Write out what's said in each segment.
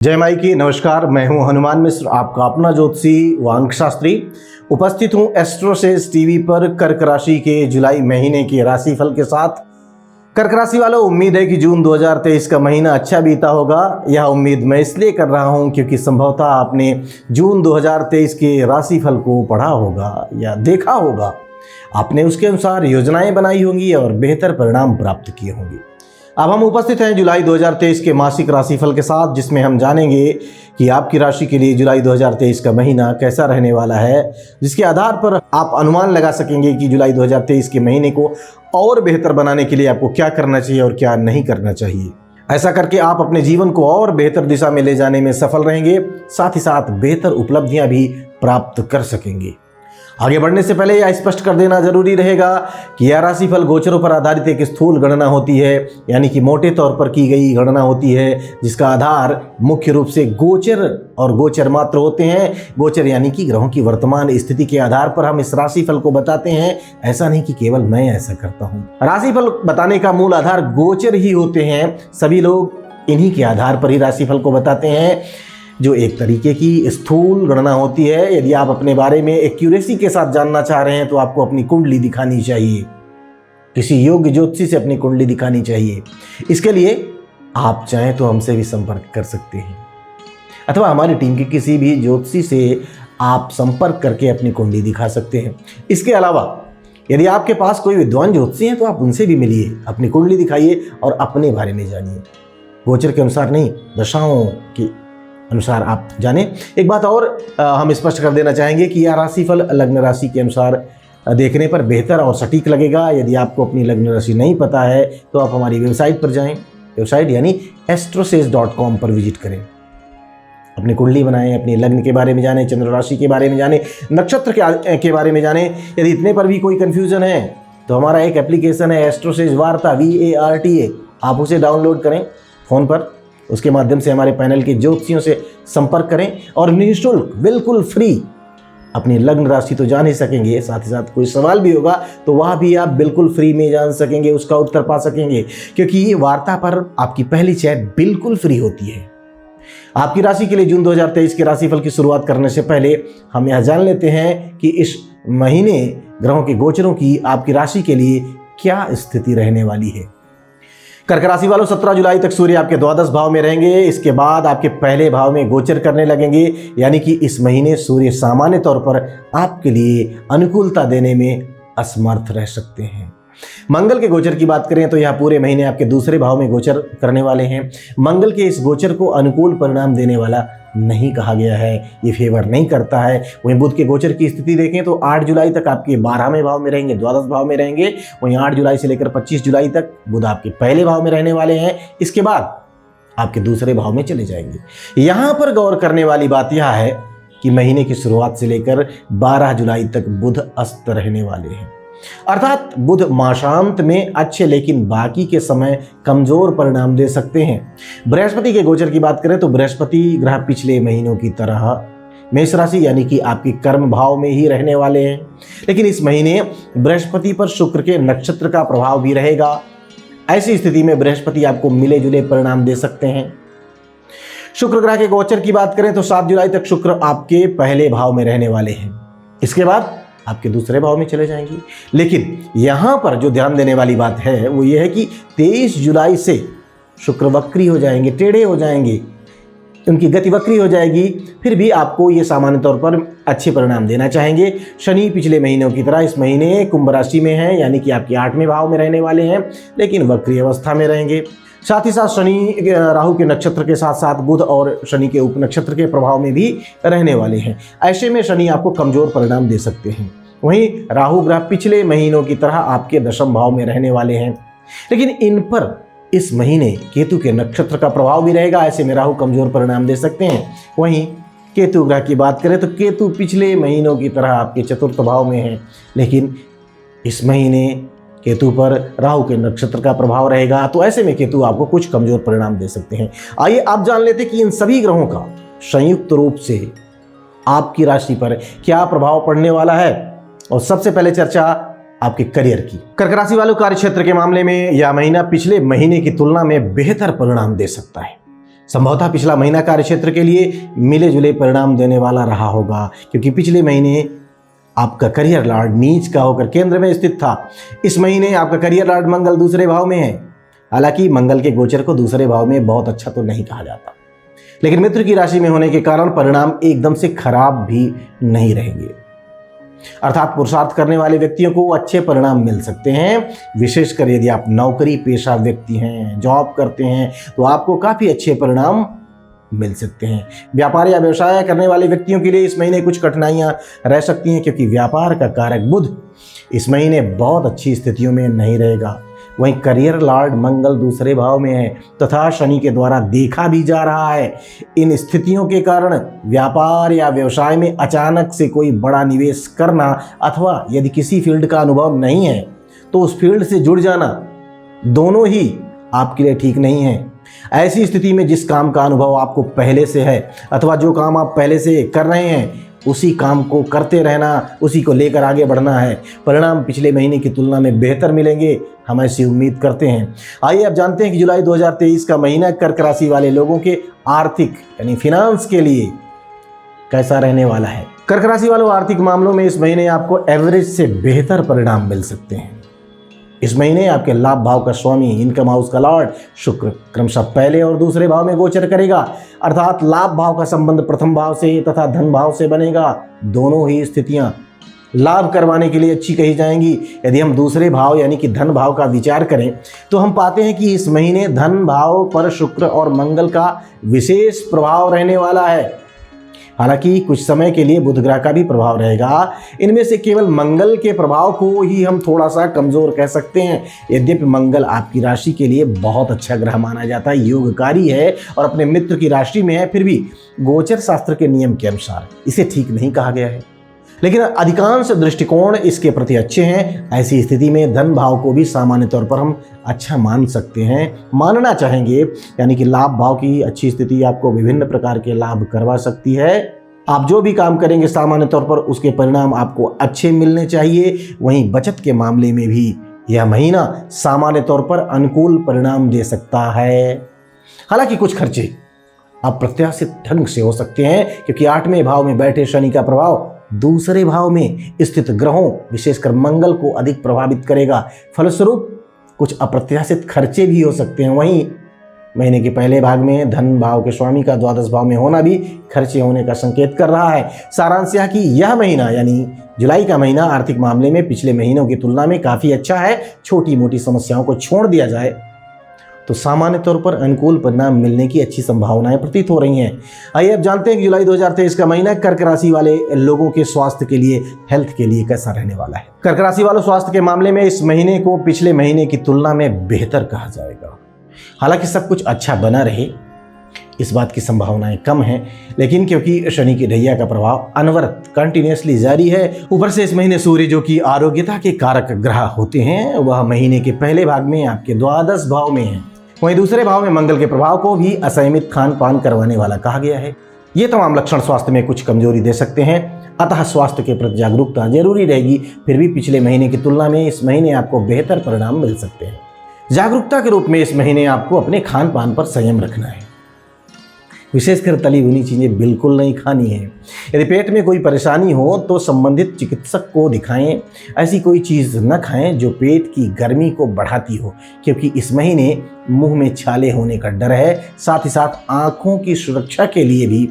जय माई की नमस्कार। मैं हूं हनुमान मिश्र, आपका अपना ज्योतिषी व अंक शास्त्री। उपस्थित हूं एस्ट्रोसेज टीवी पर कर्क राशि के जुलाई महीने के राशिफल के साथ। कर्क राशि वालों, उम्मीद है कि जून 2023 का महीना अच्छा बीता होगा। यह उम्मीद मैं इसलिए कर रहा हूं क्योंकि संभवतः आपने जून 2023 के राशिफल को पढ़ा होगा या देखा होगा। आपने उसके अनुसार योजनाएं बनाई होंगी और बेहतर परिणाम प्राप्त किए होंगे। अब हम उपस्थित हैं जुलाई 2023 के मासिक राशिफल के साथ, जिसमें हम जानेंगे कि आपकी राशि के लिए जुलाई 2023 का महीना कैसा रहने वाला है, जिसके आधार पर आप अनुमान लगा सकेंगे कि जुलाई 2023 के महीने को और बेहतर बनाने के लिए आपको क्या करना चाहिए और क्या नहीं करना चाहिए। ऐसा करके आप अपने जीवन को और बेहतर दिशा में ले जाने में सफल रहेंगे, साथ ही साथ बेहतर उपलब्धियां भी प्राप्त कर सकेंगे। आगे बढ़ने से पहले यह स्पष्ट कर देना जरूरी रहेगा कि यह राशिफल गोचरों पर आधारित एक स्थूल गणना होती है, यानी कि मोटे तौर पर की गई गणना होती है, जिसका आधार मुख्य रूप से गोचर और गोचर मात्र होते हैं। गोचर यानी कि ग्रहों की वर्तमान स्थिति के आधार पर हम इस राशिफल को बताते हैं। ऐसा नहीं कि केवल मैं ऐसा करता हूँ। राशिफल बताने का मूल आधार गोचर ही होते हैं। सभी लोग इन्हीं के आधार पर ही राशिफल को बताते हैं, जो एक तरीके की स्थूल गणना होती है। यदि आप अपने बारे में एक्यूरेसी के साथ जानना चाह रहे हैं तो आपको अपनी कुंडली दिखानी चाहिए, किसी योग्य ज्योतिषी से अपनी कुंडली दिखानी चाहिए। इसके लिए आप चाहें तो हमसे भी संपर्क कर सकते हैं, अथवा हमारी टीम के किसी भी ज्योतिषी से आप संपर्क करके अपनी कुंडली दिखा सकते हैं। इसके अलावा यदि आपके पास कोई विद्वान ज्योतिषी हैं तो आप उनसे भी मिलिए, अपनी कुंडली दिखाइए और अपने बारे में जानिए। गोचर के अनुसार नहीं, दशाओं की अनुसार आप जाने। एक बात और हम स्पष्ट कर देना चाहेंगे कि यह राशिफल लग्न राशि के अनुसार देखने पर बेहतर और सटीक लगेगा। यदि आपको अपनी लग्न राशि नहीं पता है तो आप हमारी वेबसाइट पर जाएं, वेबसाइट यानी astrosage.com पर विजिट करें, अपनी कुंडली बनाएं, अपनी लग्न के बारे में जानें, चंद्र राशि के बारे में जानें, नक्षत्र के बारे में जानें। यदि इतने पर भी कोई कन्फ्यूजन है तो हमारा एक एप्लीकेशन है एस्ट्रोसेज वार्ता, VARTA, आप उसे डाउनलोड करें फ़ोन पर। उसके माध्यम से हमारे पैनल के ज्योतिषियों से संपर्क करें और निःशुल्क, बिल्कुल फ्री अपनी लग्न राशि तो जान ही सकेंगे, साथ ही साथ कोई सवाल भी होगा तो वह भी आप बिल्कुल फ्री में जान सकेंगे, उसका उत्तर पा सकेंगे, क्योंकि ये वार्ता पर आपकी पहली चैट बिल्कुल फ्री होती है। आपकी राशि के लिए जून 2023 के राशिफल की शुरुआत करने से पहले हम यह जान लेते हैं कि इस महीने ग्रहों के गोचरों की आपकी राशि के लिए क्या स्थिति रहने वाली है। कर्क राशि वालों, 17 जुलाई तक सूर्य आपके द्वादश भाव में रहेंगे। इसके बाद आपके पहले भाव में गोचर करने लगेंगे, यानी कि इस महीने सूर्य सामान्य तौर पर आपके लिए अनुकूलता देने में असमर्थ रह सकते हैं। मंगल के गोचर की बात करें तो यह पूरे महीने आपके दूसरे भाव में गोचर करने वाले हैं। मंगल के इस गोचर को अनुकूल परिणाम देने वाला नहीं कहा गया है, ये फेवर नहीं करता है। वहीं बुध के गोचर की स्थिति देखें तो 8 जुलाई तक आपके 12वें भाव में रहेंगे, द्वादश भाव में रहेंगे। वहीं 8 जुलाई से लेकर 25 जुलाई तक बुध आपके पहले भाव में रहने वाले हैं। इसके बाद आपके दूसरे भाव में चले जाएंगे। यहाँ पर गौर करने वाली बात यह है कि महीने की शुरुआत से लेकर 12 जुलाई तक बुध अस्त रहने वाले हैं, अर्थात बुध मासांत में अच्छे लेकिन बाकी के समय कमजोर परिणाम दे सकते हैं। बृहस्पति के गोचर की बात करें तो बृहस्पति ग्रह पिछले महीनों की तरह मेष राशि यानी कि आपकी कर्म भाव में ही रहने वाले हैं, लेकिन इस महीने बृहस्पति पर शुक्र के नक्षत्र का प्रभाव भी रहेगा। ऐसी स्थिति में बृहस्पति आपको मिले जुले परिणाम दे सकते हैं। शुक्र ग्रह के गोचर की बात करें तो 7 जुलाई तक शुक्र आपके पहले भाव में रहने वाले हैं, इसके बाद आपके दूसरे भाव में चले जाएंगे। लेकिन यहां पर जो ध्यान देने वाली बात है वो ये है कि 23 जुलाई से शुक्र वक्री हो जाएंगे, टेढ़े हो जाएंगे, उनकी गति वक्री हो जाएगी। फिर भी आपको ये सामान्य तौर पर अच्छे परिणाम देना चाहेंगे। शनि पिछले महीनों की तरह इस महीने कुंभ राशि में है, यानी कि आपके 8वें भाव में रहने वाले हैं, लेकिन वक्री अवस्था में रहेंगे। साथ ही साथ शनि राहु के नक्षत्र के साथ साथ बुध और शनि के उप नक्षत्र के प्रभाव में भी रहने वाले हैं। ऐसे में शनि आपको कमजोर परिणाम दे सकते हैं। वहीं राहु ग्रह पिछले महीनों की तरह आपके दशम भाव में रहने वाले हैं, लेकिन इन पर इस महीने केतु के नक्षत्र का प्रभाव भी रहेगा। ऐसे में राहु कमजोर परिणाम दे सकते हैं। वहीं केतु ग्रह की बात करें तो केतु पिछले महीनों की तरह आपके चतुर्थ भाव में है, लेकिन इस महीने केतु पर राहु के नक्षत्र का प्रभाव रहेगा, तो ऐसे में केतु आपको कुछ कमजोर परिणाम दे सकते हैं। आइए आप जान लेते हैं कि इन सभी ग्रहों का संयुक्त रूप से आपकी राशि पर क्या प्रभाव पड़ने वाला है। और सबसे पहले चर्चा आपके करियर की। कर्क राशि वालों, कार्य क्षेत्र के मामले में यह महीना पिछले महीने की तुलना में बेहतर परिणाम दे सकता है। संभवतः पिछला महीना कार्यक्षेत्र के लिए मिले जुले परिणाम देने वाला रहा होगा, क्योंकि पिछले महीने आपका करियर लॉर्ड नीच का होकर केंद्र में स्थित था। इस महीने आपका करियर लॉर्ड मंगल दूसरे भाव में है। हालांकि मंगल के गोचर को दूसरे भाव में बहुत अच्छा तो नहीं कहा जाता, लेकिन मित्र की राशि में होने के कारण परिणाम एकदम से खराब भी नहीं रहेंगे। अर्थात पुरुषार्थ करने वाले व्यक्तियों को अच्छे परिणाम मिल सकते हैं। विशेषकर यदि आप नौकरी पेशा व्यक्ति हैं, जॉब करते हैं, तो आपको काफ़ी अच्छे परिणाम मिल सकते हैं। व्यापार या व्यवसाय करने वाले व्यक्तियों के लिए इस महीने कुछ कठिनाइयां रह सकती हैं, क्योंकि व्यापार का कारक बुध इस महीने बहुत अच्छी स्थितियों में नहीं रहेगा। वहीं करियर लॉर्ड मंगल दूसरे भाव में है तथा शनि के द्वारा देखा भी जा रहा है। इन स्थितियों के कारण व्यापार या व्यवसाय में अचानक से कोई बड़ा निवेश करना अथवा यदि किसी फील्ड का अनुभव नहीं है तो उस फील्ड से जुड़ जाना, दोनों ही आपके लिए ठीक नहीं है। ऐसी स्थिति में जिस काम का अनुभव आपको पहले से है अथवा जो काम आप पहले से कर रहे हैं उसी काम को करते रहना, उसी को लेकर आगे बढ़ना है। परिणाम पिछले महीने की तुलना में बेहतर मिलेंगे, हम ऐसी उम्मीद करते हैं। आइए अब जानते हैं कि जुलाई 2023 का महीना कर्क राशि वाले लोगों के आर्थिक यानी फिनांस के लिए कैसा रहने वाला है। कर्क राशि वालों, आर्थिक मामलों में इस महीने आपको एवरेज से बेहतर परिणाम मिल सकते हैं। इस महीने आपके लाभ भाव का स्वामी, इनकम हाउस का लॉर्ड शुक्र क्रमशः पहले और दूसरे भाव में गोचर करेगा। अर्थात लाभ भाव का संबंध प्रथम भाव से तथा धन भाव से बनेगा। दोनों ही स्थितियां लाभ करवाने के लिए अच्छी कही जाएंगी। यदि हम दूसरे भाव यानी कि धन भाव का विचार करें तो हम पाते हैं कि इस महीने धन भाव पर शुक्र और मंगल का विशेष प्रभाव रहने वाला है। हालांकि कुछ समय के लिए बुध ग्रह का भी प्रभाव रहेगा। इनमें से केवल मंगल के प्रभाव को ही हम थोड़ा सा कमजोर कह सकते हैं। यद्यपि मंगल आपकी राशि के लिए बहुत अच्छा ग्रह माना जाता है, योगकारी है और अपने मित्र की राशि में है, फिर भी गोचर शास्त्र के नियम के अनुसार इसे ठीक नहीं कहा गया है। लेकिन अधिकांश दृष्टिकोण इसके प्रति अच्छे हैं। ऐसी स्थिति में धन भाव को भी सामान्य तौर पर हम अच्छा मान सकते हैं, मानना चाहेंगे। यानी कि लाभ भाव की अच्छी स्थिति आपको विभिन्न प्रकार के लाभ करवा सकती है। आप जो भी काम करेंगे सामान्य तौर पर उसके परिणाम आपको अच्छे मिलने चाहिए। वहीं बचत के मामले में भी यह महीना सामान्य तौर पर अनुकूल परिणाम दे सकता है। हालांकि कुछ खर्चे अप्रत्याशित ढंग से हो सकते हैं, क्योंकि 8वें भाव में बैठे शनि का प्रभाव दूसरे भाव में स्थित ग्रहों विशेषकर मंगल को अधिक प्रभावित करेगा। फलस्वरूप कुछ अप्रत्याशित खर्चे भी हो सकते हैं। वहीं महीने के पहले भाग में धन भाव के स्वामी का द्वादश भाव में होना भी खर्चे होने का संकेत कर रहा है। सारांश यह कि यह महीना यानी जुलाई का महीना आर्थिक मामले में पिछले महीनों की तुलना में काफ़ी अच्छा है। छोटी मोटी समस्याओं को छोड़ दिया जाए तो सामान्य तौर पर अनुकूल परिणाम मिलने की अच्छी संभावनाएं प्रतीत हो रही हैं। आइए अब जानते हैं कि जुलाई 2023 का महीना कर्क राशि वाले लोगों के स्वास्थ्य के लिए, हेल्थ के लिए कैसा रहने वाला है। कर्क राशि वालों, स्वास्थ्य के मामले में इस महीने को पिछले महीने की तुलना में बेहतर कहा जाएगा। हालांकि सब कुछ अच्छा बना रहे इस बात की संभावनाएं कम हैं, लेकिन क्योंकि शनि की ढैया का प्रभाव अनवरत कंटिन्यूसली जारी है, ऊपर से इस महीने सूर्य जो कि आरोग्यता के कारक ग्रह होते हैं वह महीने के पहले भाग में आपके द्वादश भाव में है। वहीं दूसरे भाव में मंगल के प्रभाव को भी असंयमित खान पान करवाने वाला कहा गया है। ये तमाम लक्षण स्वास्थ्य में कुछ कमजोरी दे सकते हैं, अतः स्वास्थ्य के प्रति जागरूकता जरूरी रहेगी। फिर भी पिछले महीने की तुलना में इस महीने आपको बेहतर परिणाम मिल सकते हैं। जागरूकता के रूप में इस महीने आपको अपने खान पान पर संयम रखना है। विशेषकर तली भुनी चीज़ें बिल्कुल नहीं खानी है। यदि पेट में कोई परेशानी हो तो संबंधित चिकित्सक को दिखाएं। ऐसी कोई चीज़ न खाएं जो पेट की गर्मी को बढ़ाती हो, क्योंकि इस महीने मुंह में छाले होने का डर है। साथ ही साथ आँखों की सुरक्षा के लिए भी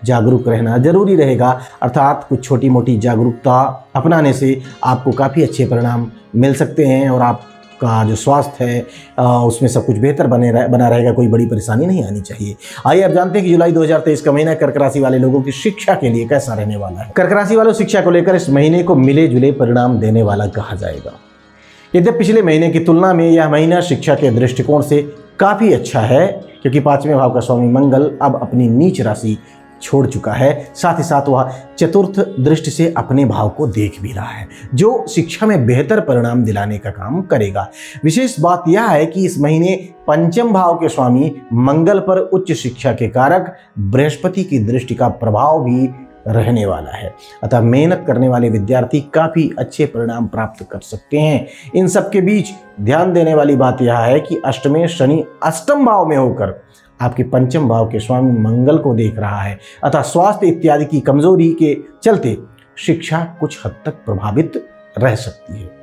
जागरूक रहना जरूरी रहेगा। अर्थात कुछ छोटी मोटी जागरूकता अपनाने से आपको काफ़ी अच्छे परिणाम मिल सकते हैं और आपका जो स्वास्थ्य है उसमें सब कुछ बेहतर बना रहेगा। कोई बड़ी परेशानी नहीं आनी चाहिए। आइए अब जानते हैं कि जुलाई 2023 का महीना कर्क राशि वाले लोगों की शिक्षा के लिए कैसा रहने वाला है। कर्क राशि वालों, शिक्षा को लेकर इस महीने को मिले जुले परिणाम देने वाला कहा जाएगा। यद्यपि पिछले महीने की तुलना में यह महीना शिक्षा के दृष्टिकोण से काफ़ी अच्छा है, क्योंकि 5वें भाव का स्वामी मंगल अब अपनी नीच राशि छोड़ चुका है। साथ ही साथ वह चतुर्थ दृष्टि से अपने भाव को देख भी रहा है, जो शिक्षा में बेहतर परिणाम दिलाने का काम करेगा। विशेष बात यह है कि इस महीने पंचम भाव के स्वामी मंगल पर उच्च शिक्षा के कारक बृहस्पति की दृष्टि का प्रभाव भी रहने वाला है। अतः मेहनत करने वाले विद्यार्थी काफ़ी अच्छे परिणाम प्राप्त कर सकते हैं। इन सब के बीच ध्यान देने वाली बात यह है कि अष्टमें शनि अष्टम भाव में होकर आपके पंचम भाव के स्वामी मंगल को देख रहा है, अतः स्वास्थ्य इत्यादि की कमजोरी के चलते शिक्षा कुछ हद तक प्रभावित रह सकती है।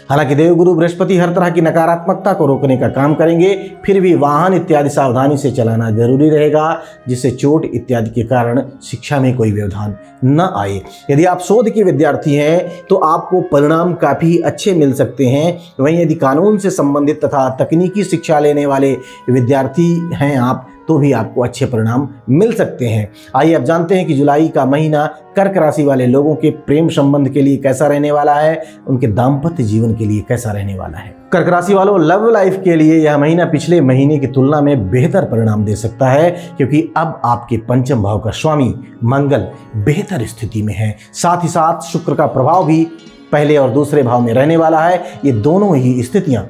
हालांकि देवगुरु बृहस्पति हर तरह की नकारात्मकता को रोकने का काम करेंगे, फिर भी वाहन इत्यादि सावधानी से चलाना जरूरी रहेगा, जिससे चोट इत्यादि के कारण शिक्षा में कोई व्यवधान न आए। यदि आप शोध के विद्यार्थी हैं तो आपको परिणाम काफ़ी अच्छे मिल सकते हैं। वहीं यदि कानून से संबंधित तथा तकनीकी शिक्षा लेने वाले विद्यार्थी हैं आप, तो भी आपको अच्छे परिणाम मिल सकते हैं। आइए अब जानते हैं कि जुलाई का महीना कर्क राशि वाले लोगों के प्रेम संबंध के लिए कैसा रहने वाला है, उनके दाम्पत्य जीवन के लिए कैसा रहने वाला है। कर्क राशि वालों, लव लाइफ के लिए यह महीना पिछले महीने की तुलना में बेहतर परिणाम दे सकता है, क्योंकि अब आपके पंचम भाव का स्वामी मंगल बेहतर स्थिति में है। साथ ही साथ शुक्र का प्रभाव भी पहले और दूसरे भाव में रहने वाला है। ये दोनों ही स्थितियां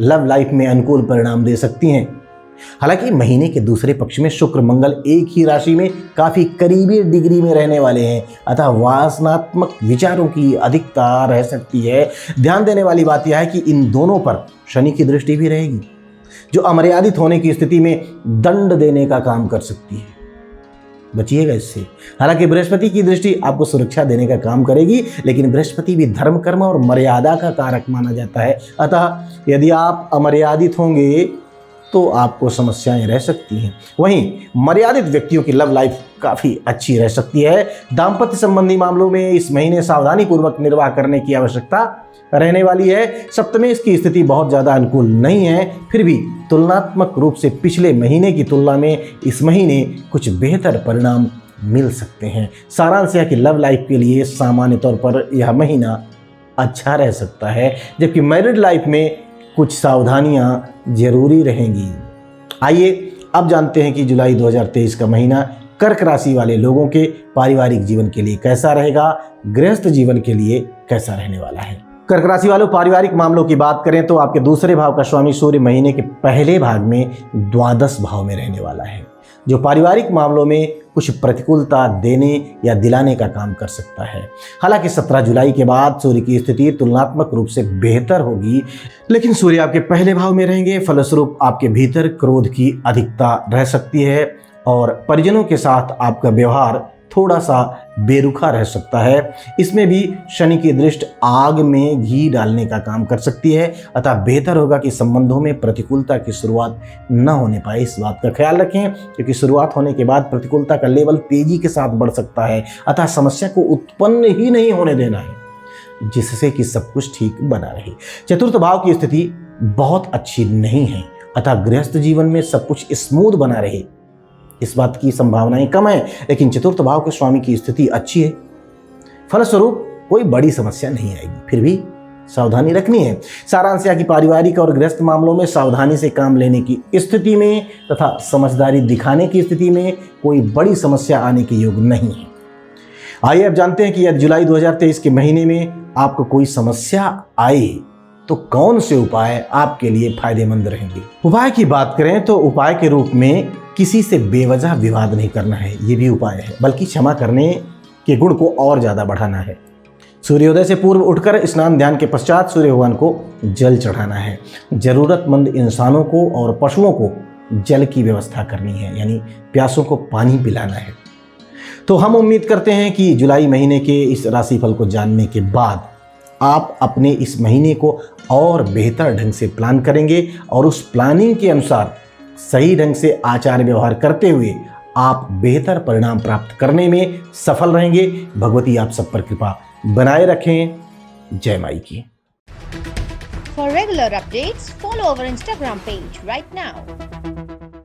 लव लाइफ में अनुकूल परिणाम दे सकती हैं। हालांकि महीने के दूसरे पक्ष में शुक्र मंगल एक ही राशि में काफी करीबी डिग्री में रहने वाले हैं, अतः वासनात्मक विचारों की अधिकता रह सकती है। ध्यान देने वाली बात यह है कि इन दोनों पर शनि की दृष्टि भी रहेगी, जो अमर्यादित होने की स्थिति में दंड देने का काम कर सकती है। बचिएगा इससे। हालांकि बृहस्पति की दृष्टि आपको सुरक्षा देने का काम करेगी, लेकिन बृहस्पति भी धर्म, कर्म और मर्यादा का कारक माना जाता है, अतः यदि आप अमर्यादित होंगे तो आपको समस्याएं रह सकती हैं। वहीं मर्यादित व्यक्तियों की लव लाइफ काफ़ी अच्छी रह सकती है। दाम्पत्य संबंधी मामलों में इस महीने सावधानी पूर्वक निर्वाह करने की आवश्यकता रहने वाली है। सप्तमेश की स्थिति बहुत ज़्यादा अनुकूल नहीं है, फिर भी तुलनात्मक रूप से पिछले महीने की तुलना में इस महीने कुछ बेहतर परिणाम मिल सकते हैं। सारांश है कि लव लाइफ के लिए सामान्य तौर पर यह महीना अच्छा रह सकता है, जबकि मैरिड लाइफ में कुछ सावधानियां जरूरी रहेंगी। आइए अब जानते हैं कि जुलाई 2023 का महीना कर्क राशि वाले लोगों के पारिवारिक जीवन के लिए कैसा रहेगा, गृहस्थ जीवन के लिए कैसा रहने वाला है। कर्क राशि वालों, पारिवारिक मामलों की बात करें तो आपके दूसरे भाव का स्वामी सूर्य महीने के पहले भाग में द्वादश भाव में रहने वाला है, जो पारिवारिक मामलों में कुछ प्रतिकूलता देने या दिलाने का काम कर सकता है। हालांकि 17 जुलाई के बाद सूर्य की स्थिति तुलनात्मक रूप से बेहतर होगी, लेकिन सूर्य आपके पहले भाव में रहेंगे, फलस्वरूप आपके भीतर क्रोध की अधिकता रह सकती है और परिजनों के साथ आपका व्यवहार थोड़ा सा बेरुखा रह सकता है। इसमें भी शनि की दृष्टि आग में घी डालने का काम कर सकती है, अतः बेहतर होगा कि संबंधों में प्रतिकूलता की शुरुआत न होने पाए। इस बात का ख्याल रखें, क्योंकि शुरुआत होने के बाद प्रतिकूलता का लेवल तेजी के साथ बढ़ सकता है, अतः समस्या को उत्पन्न ही नहीं होने देना है, जिससे कि सब कुछ ठीक बना रहे। चतुर्थ भाव की स्थिति बहुत अच्छी नहीं है, अतः गृहस्थ जीवन में सब कुछ स्मूथ बना रहे, इस बात की संभावनाएं कम है, लेकिन चतुर्थ भाव के स्वामी की स्थिति अच्छी है, फलस्वरूप कोई बड़ी समस्या नहीं आएगी, फिर भी सावधानी रखनी है। सारांश यह कि पारिवारिक और गृहस्थ मामलों में सावधानी से काम लेने की स्थिति में तथा समझदारी दिखाने की स्थिति में कोई बड़ी समस्या आने के योग नहीं है। आइए अब जानते हैं कि यदि जुलाई 2023 के महीने में आपको कोई समस्या आए तो कौन से उपाय आपके लिए फायदेमंद रहेंगे। उपाय की बात करें तो उपाय के रूप में किसी से बेवजह विवाद नहीं करना है, ये भी उपाय है, बल्कि क्षमा करने के गुण को और ज्यादा बढ़ाना है। सूर्योदय से पूर्व उठकर स्नान ध्यान के पश्चात सूर्य भगवान को जल चढ़ाना है। जरूरतमंद इंसानों को और पशुओं को जल की व्यवस्था करनी है, यानी प्यासों को पानी पिलाना है। तो हम उम्मीद करते हैं कि जुलाई महीने के इस राशिफल को जानने के बाद आप अपने इस महीने को और बेहतर ढंग से प्लान करेंगे और उस प्लानिंग के अनुसार सही ढंग से आचार व्यवहार करते हुए आप बेहतर परिणाम प्राप्त करने में सफल रहेंगे। भगवती आप सब पर कृपा बनाए रखें। जय माई की। For regular updates, follow our Instagram page right now.